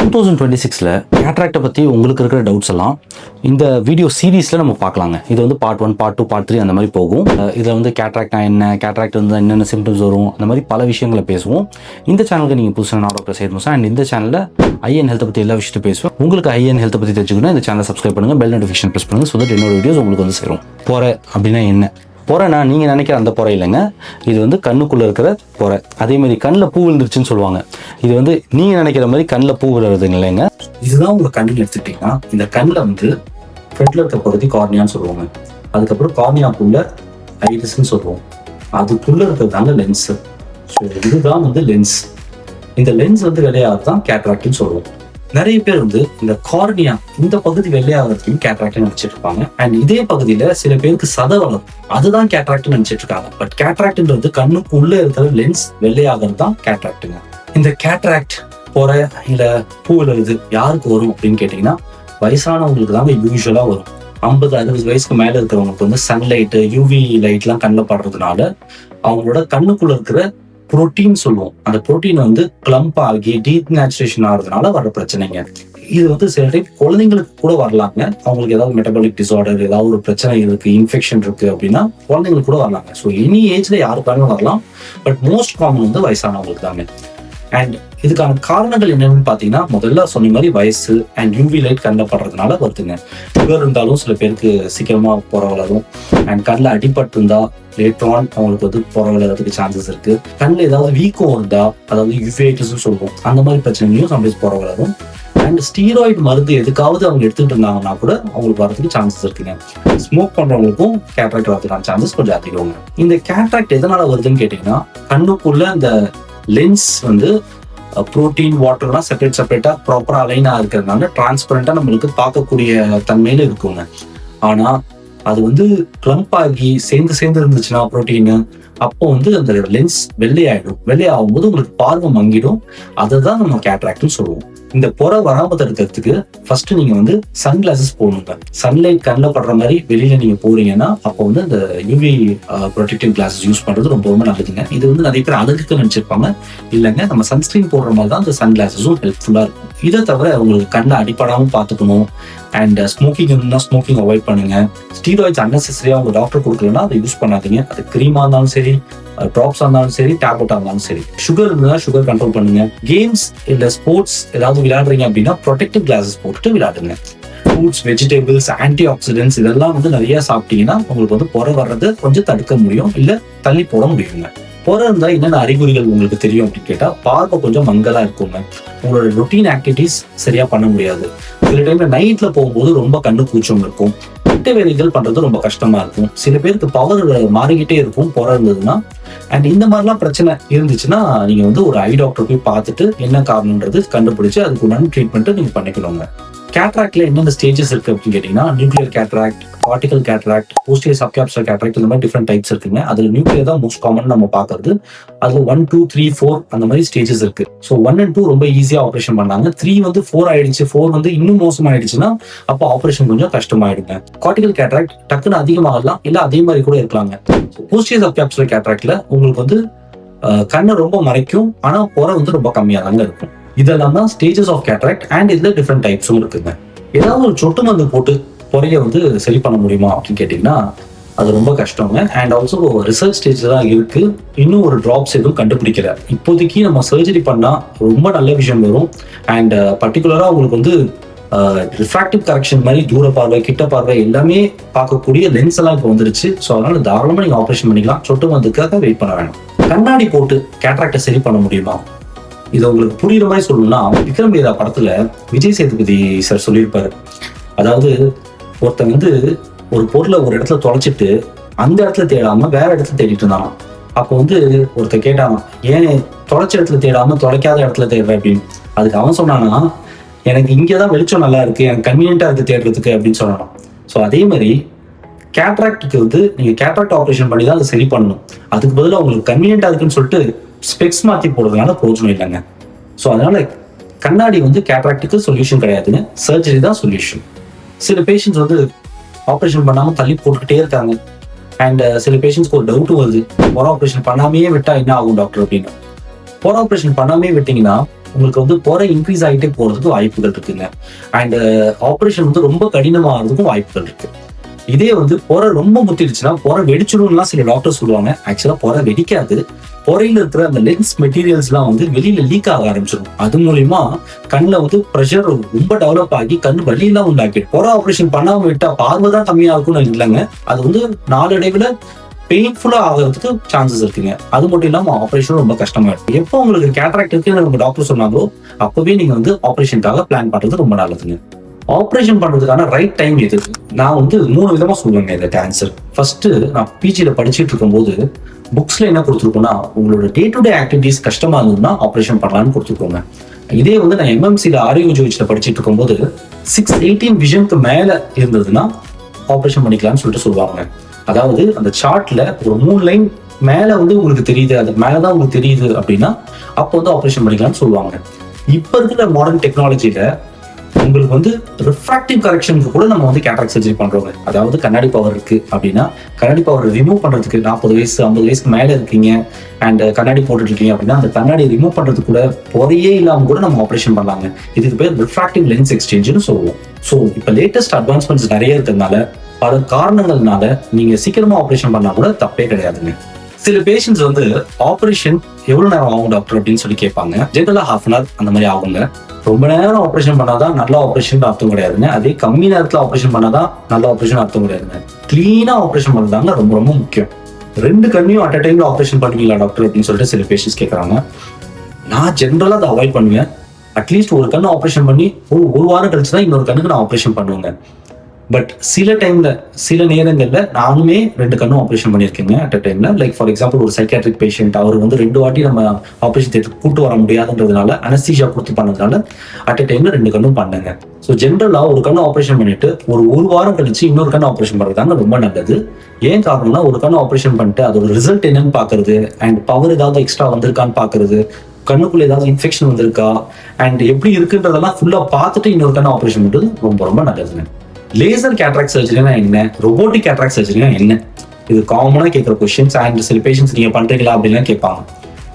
2026 கேட்ராக்டை பற்றி உங்களுக்கு இருக்கிற டவுட்ஸ் எல்லாம் இந்த வீடியோ சீரீஸில் நம்ம பார்க்கலாங்க. இது வந்து பார்ட் 1, பார்ட் 2, பார்ட் 3 அந்த மாதிரி போகும். இதில் வந்து கேட்ராக்ட்னா என்ன, கேட்ராக்ட் வந்து என்னென்ன சிம்டம்ஸ் வரும், அந்த மாதிரி பல விஷயங்களை பேசுவோம். இந்த சேனலுக்கு நீங்கள் புதுசாக நான் டாக்டர் சையத் முசா அண்ட் இந்த சேனலில் ஐஎன் ஹெல்த்தை பற்றி எல்லா விஷயத்தையும் பேசுவேன். உங்களுக்கு ஐஎன் ஹெல்த்தை பற்றி தெரிஞ்சுக்கணும் இந்த சேனலை சப்ஸ்கிரைப் பண்ணுங்கள், பெல் நோட்டிஃபிகேஷன் ப்ரெஸ் பண்ணுங்கள். ஸோ தட் என்னோட வீடியோஸ் உங்களுக்கு வந்து சேரும். பொறை அப்படின்னா என்ன? பொறைனா நீங்கள் நினைக்கிற அந்த பொறை இல்லைங்க. இது வந்து கண்ணுக்குள்ளே இருக்கிற பொறை. அதேமாதிரி கண்ணில் பூ விழுந்துருச்சுன்னு சொல்லுவாங்க. இது வந்து நீங்கள் நினைக்கிற மாதிரி கண்ணில் பூ விழுறது இல்லைங்க. இதுதான் உங்கள் கண்ணில் எடுத்துக்கிட்டிங்கன்னா இந்த கண்ணில் வந்து ஃப்ரண்ட்ல இருக்க பகுதி கார்னியான்னு சொல்லுவாங்க. அதுக்கப்புறம் கார்னியாக்குள்ள ஐரிஸ்ன்னு சொல்லுவோம். அதுக்குள்ளே இருக்கிறதாங்க லென்ஸு. ஸோ இதுதான் வந்து லென்ஸ். இந்த லென்ஸ் வந்து வெள்ளையாகிறது தான் கேட்ராக்ட்னு சொல்லுவோம். நிறைய பேர் வந்து இந்த கார்னியா இந்த பகுதி வெள்ளையாகிறதுக்கும் கேட்ராக்ட் நினைச்சிட்டு இருப்பாங்க. அண்ட் இதே பகுதியில சில பேருக்கு சத வளரும், அதுதான் கேட்ராக்ட் நினைச்சிட்டு இருக்காங்க. பட் கேட்ராக்ட்ன்றது கண்ணுக்கு உள்ள இருக்கிற லென்ஸ் வெள்ளையாகிறது தான் கேட்ராக்டுங்க. இந்த கேட்ராக்ட் பொறை இல்ல பூ விழுது யாருக்கு வரும் அப்படின்னு கேட்டீங்கன்னா வயசானவங்களுக்கு தாங்க யூஸ்வலா வரும். 50-60 வயசுக்கு மேல இருக்கிறவங்களுக்கு வந்து சன்லைட்டு யூவி லைட்லாம் கண்ணில் படுறதுனால அவங்களோட கண்ணுக்குள்ள இருக்கிற புரோட்டீன் சொல்லுவோம். அந்த புரோட்டீன் வந்து கிளம்ப் ஆகி டீநேச்சுரேஷன் ஆகிறதுனால வர பிரச்சனைங்க. இது வந்து சில டைம் குழந்தைங்களுக்கு கூட வரலாங்க. அவங்களுக்கு ஏதாவது மெட்டபாலிக் டிசார்டர், ஏதாவது ஒரு பிரச்சனை இருக்கு, இன்ஃபெக்ஷன் இருக்கு அப்படின்னா குழந்தைங்களுக்கு கூட வரலாங்க. ஸோ எனி ஏஜ்ல யாருக்கான வரலாம். பட் மோஸ்ட் காமன் வந்து வயசானவங்களுக்கு தாங்க. அண்ட் இதுக்கான காரணங்கள் என்னன்னு பார்த்தீங்கன்னா முதல்ல சொன்ன மாதிரி வயசு அண்ட் யூவி லைட் கண்ணில் படுறதுனால வருதுங்க. சுகர் இருந்தாலும் சில பேருக்கு சீக்கிரமா பொறை வளரும். அண்ட் கண்ணில் அடிபட்டு இருந்தா லேட்டர் ஆன் அவங்களுக்கு வந்து பொறை வளர்றதுக்கு சான்சஸ் இருக்கு. கண்ணில் ஏதாவது வீக்கம் இருந்தா, அதாவது யுவேட்டிஸ்ன்னு சொல்லுவோம், அந்த மாதிரி பிரச்சனையும் சம்டைம்ஸ் பொறை வளரும். அண்ட் ஸ்டீராய்டு மருந்து எதுக்காவது அவங்க எடுத்துட்டு இருந்தாங்கன்னா கூட அவங்களுக்கு வரதுக்கு சான்சஸ் இருக்குங்க. ஸ்மோக் பண்றவங்களுக்கும் கேட்ராக்ட் வரதுக்கான சான்சஸ் கொஞ்சம் அதிகங்க. இந்த கேட்ராக்ட் எதனால வருதுன்னு கேட்டீங்கன்னா கண்ணுக்குள்ள இந்த லென்ஸ் வந்து புரோட்டீன் வாட்டர்லாம் செப்பரேட்டா ப்ராப்பரா அலைனா இருக்கிறதுனால டிரான்ஸ்பரண்டா நம்மளுக்கு பார்க்கக்கூடிய தன்மையில இருக்குங்க. ஆனா அது வந்து கிளம்ப் ஆகி சேர்ந்து இருந்துச்சுன்னா புரோட்டீன், அப்போ வந்து அந்த லென்ஸ் வெள்ளையாயிடும். வெள்ளையாகும் போது உங்களுக்கு பார்வை மங்கிடும். அதை தான் நம்ம கேட்ராக்ட்னு சொல்லுவோம். இந்த பொறை வராம தடுக்கிறதுக்கு ஃபர்ஸ்ட் நீங்க வந்து சன் கிளாஸஸ் போடணுங்க. சன்லைட் கண்ணில் படுற மாதிரி வெளியில நீங்க போறீங்கன்னா அப்போ வந்து அந்த யூவி ப்ரொடெக்டிவ் கிளாஸஸ் யூஸ் பண்றது ரொம்ப ரொம்ப நல்லதுங்க. இது வந்து நிறைய பேர் அழகுக்கு நினைச்சிருப்பாங்க. இல்லைங்க, நம்ம சன்ஸ்கிரீன் போடுற மாதிரி தான் அந்த சன் கிளாஸஸும் ஹெல்ப்ஃபுல்லா இருக்கும். இதை தவிர உங்களுக்கு கண்ணை அடிப்படாமல் பார்த்துக்கணும். அண்ட் ஸ்மோக்கிங் இருந்தால் ஸ்மோக்கிங் அவாய்ட் பண்ணுங்க. ஸ்டீராய்ட்ஸ் அன்னெசரியா உங்க டாக்டர் கொடுக்கலன்னா அதை யூஸ் பண்ணாதீங்க. அது கிரீமா இருந்தாலும் சரி, ட்ராப்ஸா இருந்தாலும் சரி, டேப்லெட்டா இருந்தாலும் சரி. சுகர் இருந்தா சுகர் கண்ட்ரோல் பண்ணுங்க. கேம்ஸ் இல்ல ஸ்போர்ட்ஸ் ஏதாவது விளையாடுறீங்க அப்படின்னா ப்ரொடெக்டிவ் கிளாஸஸ் போட்டுட்டு விளையாடுங்க. ஃப்ரூட்ஸ், வெஜிடபிள்ஸ், ஆன்டி ஆக்சிடென்ட்ஸ் இதெல்லாம் வந்து நிறைய சாப்பிட்டீங்கன்னா உங்களுக்கு வந்து பொறை வர்றது கொஞ்சம் தடுக்க முடியும், இல்ல தள்ளி போட முடியுங்க. பொறை இருந்தா என்னென்ன அறிகுறிகள் உங்களுக்கு தெரியும் அப்படின்னு கேட்டா பார்வை கொஞ்சம் மங்கலா இருக்குங்க. உங்களோட ரொட்டீன் ஆக்டிவிட்டிஸ் சரியா பண்ண முடியாது. சில டைம்ல நைட்ல போகும்போது ரொம்ப கண்ணு கூச்சம் இருக்கும். கிட்ட வேலைகள் பண்றது ரொம்ப கஷ்டமா இருக்கும். சில பேருக்கு பவர் மாறிக்கிட்டே இருக்கும் பொறை இருந்ததுன்னா. அண்ட் இந்த மாதிரிலாம் பிரச்சனை இருந்துச்சுன்னா நீங்க வந்து ஒரு ஐ டாக்டர் போய் பார்த்துட்டு என்ன காரணம்ன்றது கண்டுபிடிச்சு அதுக்கு உண்டான ட்ரீட்மெண்ட் நீங்க பண்ணிக்கணுங்க. கேட்ராக்ட்ல என்னென்ன ஸ்டேஜஸ் இருக்கு அப்படின்னு கேட்டீங்கன்னா nuclear cataract, cortical cataract, posterior subcapsular cataract, இந்த மாதிரி டிஃப்ரெண்ட் டைப்ஸ் இருக்குங்க. அதுல நியூக்ளியர் தான் மோஸ்ட் காமன் நம்ம பார்க்கறது. அதுல 1, 2, 3, 4 அந்த மாதிரி ஸ்டேஜஸ் இருக்கு. ஸோ 1 and 2 ரொம்ப ஈஸியா ஆப்ரேஷன் பண்ணாங்க. 3 வந்து 4 ஆயிடுச்சு, 4 வந்து இன்னும் மோசமாயிடுச்சுன்னா அப்போ ஆப்ரேஷன் கொஞ்சம் கஷ்டமாயிடுங்க. கார்டிகல் கேட்ராக்ட் டக்குன்னு அதிகமாகலாம், இல்ல அதே மாதிரி கூட இருக்கலாங்க. போஸ்டியர் சப்கேப்சுலர் கேட்ராக்ட்ல உங்களுக்கு வந்து கண்ணை ரொம்ப மறைக்கும், ஆனா பொறை வந்து ரொம்ப கம்மியா தாங்க இருக்கும். இதெல்லாம் தான் ஸ்டேஜஸ் ஆஃப் கேட்ராக்ட். அண்ட் இதுல டிஃப்ரெண்ட் டைப்ஸும் இருக்குங்க. ஏதாவது ஒரு சொட்டு மருந்து போட்டு பொறைய வந்து சரி பண்ண முடியுமா அப்படின்னு கேட்டீங்கன்னா அது ரொம்ப கஷ்டங்க. அண்ட் ஆல்சோ ரிசர்ச் ஸ்டேஜ் தான் இருக்கு. இன்னும் ஒரு டிராப்ஸ் எதுவும் கண்டுபிடிக்கல. இப்போதைக்கு நம்ம சர்ஜரி பண்ணா ரொம்ப நல்ல விஷயம் வரும். அண்ட் பர்டிகுலரா உங்களுக்கு வந்து ரிஃப்ராக்டிவ் கரெக்ஷன் மாதிரி தூர பார்வை, கிட்ட பார்வை எல்லாமே பார்க்கக்கூடிய லென்ஸ் எல்லாம் இப்போ வந்துருச்சு. ஸோ அதனால தாராளமா நீங்க ஆப்ரேஷன் பண்ணிக்கலாம். சொட்டு மருந்துக்காக வெயிட் பண்ண வேணும். கண்ணாடி போட்டு கேட்ராக்டை சரி பண்ண முடியுமா? இது உங்களுக்கு புரியுற மாதிரி சொல்லணும்னா விக்ரம் வேதா படத்துல விஜய் சேதுபதி சார் சொல்லியிருப்பாரு. அதாவது ஒருத்தன் வந்து ஒரு பொருளை ஒரு இடத்துல தொலைச்சிட்டு அந்த இடத்துல தேடாம வேற இடத்துல தேடிட்டு இருந்தான். அப்போ வந்து ஒருத்தன் கேட்டான், ஏன் தொலைச்ச இடத்துல தேடாம தொலைக்காத இடத்துல தேடுற அப்படின்னு. அதுக்கு அவன் சொன்னானா, எனக்கு இங்கேதான் வெளிச்சம் நல்லா இருக்கு, எனக்கு கன்வீனியன்டா இருக்கு தேடுறதுக்கு அப்படின்னு சொல்லணும். ஸோ அதே மாதிரி கேட்ராக்டுக்கு வந்து நீங்க கேட்ராக்ட் ஆப்ரேஷன் பண்ணி தான் அதை சரி பண்ணணும். அதுக்கு பதிலாக உங்களுக்கு கன்வீனியன்டா இருக்குன்னு சொல்லிட்டு ஸ்பெக்ஸ் மாற்றி போடுறதுனால பிரயோஜனம் இல்லைங்க. ஸோ அதனால கண்ணாடி வந்து கேட்ராக்டுக்கு சொல்யூஷன் கிடையாதுங்க, சர்ஜரி தான் சொல்யூஷன். சில பேஷண்ட்ஸ் வந்து ஆப்ரேஷன் பண்ணாமல் தள்ளி போட்டுக்கிட்டே இருக்காங்க. அண்ட் சில பேஷண்ட்ஸ்க்கு ஒரு டவுட்டும் வருது, பொறை ஆப்ரேஷன் பண்ணாமையே விட்டா என்ன ஆகும் டாக்டர் அப்படின்னு. பொறை ஆப்ரேஷன் பண்ணாமே விட்டீங்கன்னா உங்களுக்கு வந்து புறை இன்க்ரீஸ் ஆகிட்டே போறதுக்கு வாய்ப்புகள் இருக்குங்க. அண்ட் ஆப்ரேஷன் வந்து ரொம்ப கடினமாகிறதுக்கும் வாய்ப்புகள் இருக்கு. இதே வந்து புறை ரொம்ப முத்திடுச்சுன்னா புறை வெடிச்சிடும்லாம் சில டாக்டர் சொல்லுவாங்க. ஆக்சுவலா புறை வெடிக்காது. புறையில இருக்கிற அந்த லென்ஸ் மெட்டீரியல்ஸ்லாம் வந்து வெளியில லீக் ஆக ஆரம்பிச்சிடும். அது மூலியமா கண்ணில் வந்து ப்ரெஷர் ரொம்ப டெவலப் ஆகி கண் வலியெல்லாம் உண்டாக்கிடும். புறை ஆப்ரேஷன் பண்ணாம விட்டா பார்வை தான் கம்மியா இருக்கும்னு இல்லைங்க, அது வந்து நாளடைவில் பெயின்ஃபுல்லா ஆகிறதுக்கு சான்சஸ் இருக்குங்க. அது மட்டும் இல்லாம ஆப்ரேஷன் ரொம்ப கஷ்டமா இருக்கும். எப்போ உங்களுக்கு கேட்ராக்ட் இருக்குன்னு நம்ம டாக்டர் சொன்னாங்களோ அப்பவே நீங்க வந்து ஆப்ரேஷனுக்காக பிளான் பண்றது ரொம்ப நல்லதுங்க. ஆப்ரேஷன் பண்றதுக்கான ரைட் டைம் எது? நான் வந்து 3 விதமா சொல்லுவேங்க இதுக்கு ஆன்சர். ஃபர்ஸ்ட், நான் பிஜியில படிச்சுட்டு இருக்கும்போது புக்ஸ்ல என்ன கொடுத்துருக்கோம்னா, உங்களோட டே டு டே ஆக்டிவிட்டிஸ் கஷ்டமா இருந்ததுன்னா ஆப்ரேஷன் பண்ணலாம்னு கொடுத்துருக்கோங்க. இதே வந்து நான் எம்எம்சியில் ஆரியோஜில படிச்சுட்டு இருக்கும்போது 618 விஷனுக்கு மேல இருந்ததுன்னா ஆப்ரேஷன் பண்ணிக்கலாம்னு சொல்லிட்டு சொல்லுவாங்க. அதாவது அந்த சார்ட்ல ஒரு 3 லைன் மேல வந்து உங்களுக்கு தெரியுது, அதுக்கு மேலதான் உங்களுக்கு தெரியுது அப்படின்னா அப்போ வந்து ஆப்ரேஷன் பண்ணிக்கலாம்னு சொல்லுவாங்க. இப்ப இருக்கிற மாடர்ன் டெக்னாலஜியில உங்களுக்கு வந்து ரிஃப்ராக்டிவ் கரெக்ஷனுக்கு கூட நம்ம வந்து கேட்ராக்ட் சர்ஜரி பண்றோங்க. அதாவது கண்ணாடி பவர் இருக்கு அப்படின்னா கண்ணாடி பவர் ரிமூவ் பண்றதுக்கு 40 வயசு 50 வயசுக்கு மேல இருக்கீங்க அண்ட் கண்ணாடி போட்டுட்டு இருக்கீங்க அப்படின்னா அந்த கண்ணாடி ரிமூவ் பண்றதுக்கு கூட புறையே இல்லாம கூட நம்ம ஆப்ரேஷன் பண்ணலாங்க. இதுக்கு பேர் ரிஃப்ராக்டிவ் லென்ஸ் எக்ஸ்சேஞ்சுன்னு சொல்லுவோம். ஸோ இப்போ லேட்டஸ்ட் அட்வான்ஸ்மெண்ட்ஸ் நிறைய இருக்கிறதுனால பல காரணங்கள்னால நீங்க சீக்கிரமா ஆப்ரேஷன் பண்ணா கூட தப்பே கிடையாதுங்க. சில பேஷண்ட்ஸ் வந்து ஆப்ரேஷன் எவ்வளவு நேரம் ஆகும் டாக்டர் அப்படின்னு சொல்லி கேட்பாங்க. ஜெனரலா ½ அன் ஹவர் அந்த மாதிரி ஆகுங்க. ரொம்ப நேரம் ஆப்ரேஷன் பண்ணாதான் நல்ல ஆப்ரேஷன் அர்த்தம் கிடையாதுங்க. அதே கம்மி நேரத்துல ஆப்ரேஷன் பண்ணாதான் நல்ல ஆப்ரேஷன் அர்த்தம் கிடையாதுங்க. கிளீனா ஆப்ரேஷன் பண்ணதாங்க ரொம்ப ரொம்ப முக்கியம். 2 கண்ணையும் அட் அ டைம்ல ஆப்ரேஷன் பண்ணுவீங்களா டாக்டர் அப்படின்னு சொல்லிட்டு சில பேஷண்ட்ஸ் கேட்கறாங்க. நான் ஜென்ரலா அதை அவாய்ட் பண்ணுவேன். அட்லீஸ்ட் ஒரு கண்ணு ஆப்ரேஷன் பண்ணி ஒரு வாரம் கழிச்சு தான் இன்னொரு கண்ணுக்கு நான் ஆப்ரேஷன் பண்ணுவேங்க. பட் சில டைம்ல சில நேரங்கள்ல நானுமே 2 கண்ணும் ஆப்ரேஷன் பண்ணியிருக்கேங்க அட் அ டைம்ல. லைக் ஃபார் எக்ஸாம்பிள் ஒரு சைக்காட்ரிக் பேஷண்ட், அவர் வந்து 2 வாட்டி நம்ம ஆப்ரேஷன் தேட்டருக்கு கூட்டு வர முடியாதுன்றதுனால அனஸ்தீசியா கொடுத்து பண்ணதுனால அட் அ டைம்ல 2 கண்ணும் பண்ணேங்க. ஸோ ஜென்ரலா ஒரு கண்ணு ஆப்ரேஷன் பண்ணிட்டு ஒரு வாரம் கழிச்சு இன்னொரு கண்ணு ஆப்ரேஷன் பண்றதுதாங்க ரொம்ப நல்லது. ஏன் காரணம்னா ஒரு கண்ணு ஆப்ரேஷன் பண்ணிட்டு அதோட ரிசல்ட் என்னன்னு பாக்குறது அண்ட் பவர் ஏதாவது எக்ஸ்ட்ரா வந்திருக்கான்னு பாக்குறது, கண்ணுக்குள்ள ஏதாவது இன்ஃபெக்ஷன் வந்திருக்கா அண்ட் எப்படி இருக்குன்றதெல்லாம் ஃபுல்லா பார்த்துட்டு இன்னொரு கண்ணு ஆப்ரேஷன் பண்றது ரொம்ப ரொம்ப நல்லதுங்க. லேசர் கேட்ராக்ட் சர்ஜரினா என்ன, ரொபோட்டிக் கேட்ராக்ட் சர்ஜரினா என்ன, இது காமனா கேட்கிற கொஸ்டின்ஸ். அண்ட் சில பேஷண்ட்ஸ் நீங்க பண்றீங்களா அப்படின்னு கேட்பாங்க.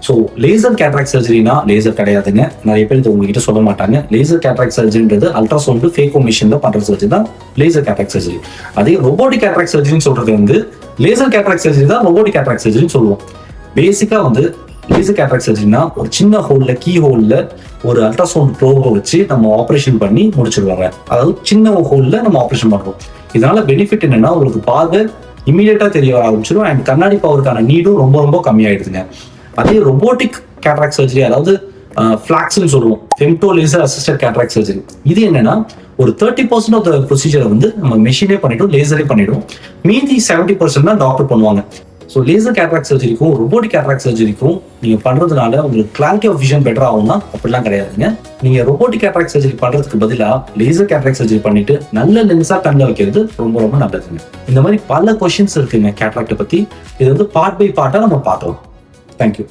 ஸோ லேசர் கேட்ராக்ட் சர்ஜரினா லேசர் கிடையாதுங்க. நிறைய பேர் இது உங்ககிட்ட சொல்ல மாட்டாங்க. லேசர் கேட்ராக்ட் சர்ஜரின்றது அல்ட்ராசவுண்ட் ஃபேகோ மிஷின்ல பண்ற சர்ஜரி தான் லேசர் கேட்ராக்ட் சர்ஜரி. அதே ரொபோட்டிக் கேட்ராக்ட் சர்ஜரின்னு சொல்றது வந்து லேசர் கேட்ராக்ட் சர்ஜரி தான் ரொபோட்டிக் கேட்ராக்ட் சர்ஜரின்னு சொல்லுவோம். பேசிக்கா வந்து லேசர் கேட்ராக்ட் சர்ஜரினா ஒரு சின்ன ஹோல்ல கீ ஹோல்ல ஒரு அல்ட்ராசவுண்ட் ப்ரோபை வச்சு நம்ம ஆப்ரேஷன் பண்ணி முடிச்சிருவாங்க. அதாவது சின்ன ஹோல்ல நம்ம ஆப்ரேஷன் பண்றோம். இதனால பெனிஃபிட் என்னன்னா உங்களுக்கு பார்வை இமீடியட்டா தெரிய ஆரம்பிச்சிடும் அண்ட் கண்ணாடி பவருக்கான நீடும் ரொம்ப ரொம்ப கம்மியாயிடுதுங்க. அதே ரொபோட்டிக் கேட்ராக்ட் சர்ஜரி, அதாவது ஃபிளாக்ஸ்ன்னு சொல்லுவோம், femto laser assisted cataract surgery, இது என்னன்னா ஒரு 30% ஆஃப் த ப்ரொசீஜரை வந்து நம்ம மெஷினே பண்ணிடும், லேசரே பண்ணிடும். மீதி 70% தான் டாக்டர் பண்ணுவாங்க. ஸோ லேசர் கேட்ராக்ட் சர்ஜரிக்கும் ரொபோட்டிக் கேட்ராக்ட் சர்ஜரிக்கும் நீங்க பண்றதுனால உங்களுக்கு கிளாரிட்டி ஆஃப் விஷன் பெட்டர் ஆகும்னா அப்படிலாம் கிடையாதுங்க. நீங்க ரொபோட்டிக் கேட்ராக்ட் சர்ஜரி பண்றதுக்கு பதிலாக லேசர் கேட்ராக்ட் சர்ஜரி பண்ணிட்டு நல்ல லென்ஸா கண்ணில் வைக்கிறது ரொம்ப ரொம்ப நல்லதுங்க. இந்த மாதிரி பல கொஸ்டின்ஸ் இருக்குங்க கேட்ராக்டை பத்தி. இது வந்து பார்ட் பை பார்ட்டா நம்ம பார்த்தோம். தேங்க்யூ.